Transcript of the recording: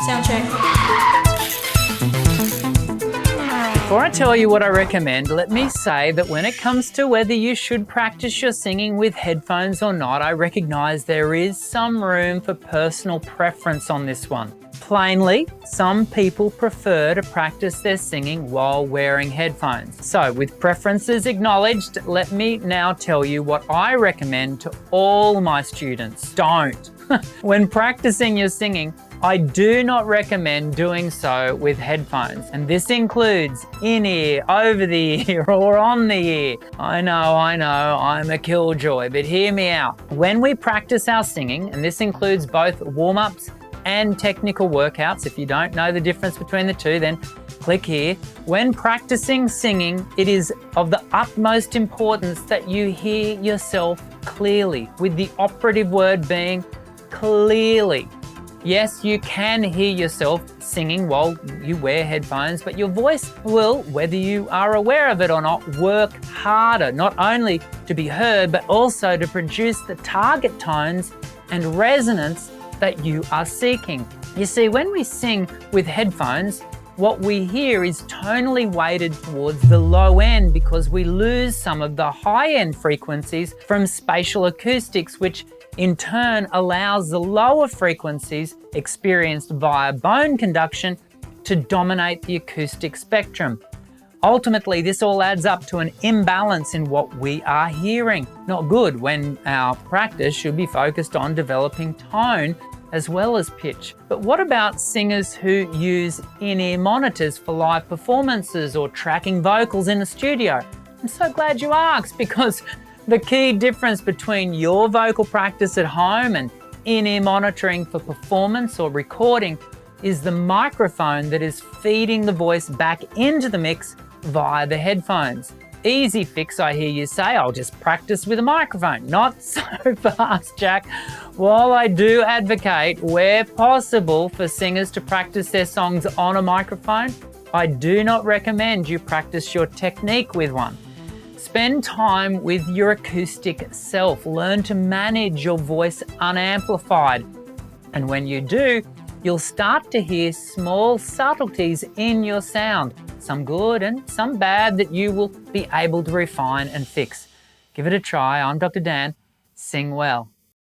Sound check. Before I tell you what I recommend, let me say that when it comes to whether you should practice your singing with headphones or not, I recognise there is some room for personal preference on this one. Plainly, some people prefer to practice their singing while wearing headphones. So, with preferences acknowledged, let me now tell you what I recommend to all my students. Don't. When practicing your singing, I do not recommend doing so with headphones, and this includes in-ear, over the ear, or on the ear. I know, I'm a killjoy, but hear me out. When we practice our singing, and this includes both warm-ups and technical workouts, if you don't know the difference between the two, then click here. When practicing singing, it is of the utmost importance that you hear yourself clearly, with the operative word being clearly. Yes, you can hear yourself singing while you wear headphones, but your voice will, whether you are aware of it or not, work harder, not only to be heard, but also to produce the target tones and resonance that you are seeking. You see, when we sing with headphones, what we hear is tonally weighted towards the low end because we lose some of the high-end frequencies from spatial acoustics, which in turn allows the lower frequencies experienced via bone conduction to dominate the acoustic spectrum. Ultimately, this all adds up to an imbalance in what we are hearing. Not good when our practice should be focused on developing tone as well as pitch. But what about singers who use in-ear monitors for live performances or tracking vocals in a studio? I'm so glad you asked, because the key difference between your vocal practice at home and in-ear monitoring for performance or recording is the microphone that is feeding the voice back into the mix via the headphones. Easy fix, I hear you say. I'll just practice with a microphone. Not so fast, Jack. While I do advocate, where possible, for singers to practice their songs on a microphone, I do not recommend you practice your technique with one. Spend time with your acoustic self. Learn to manage your voice unamplified. And when you do, you'll start to hear small subtleties in your sound, some good and some bad, that you will be able to refine and fix. Give it a try. I'm Dr. Dan. Sing well.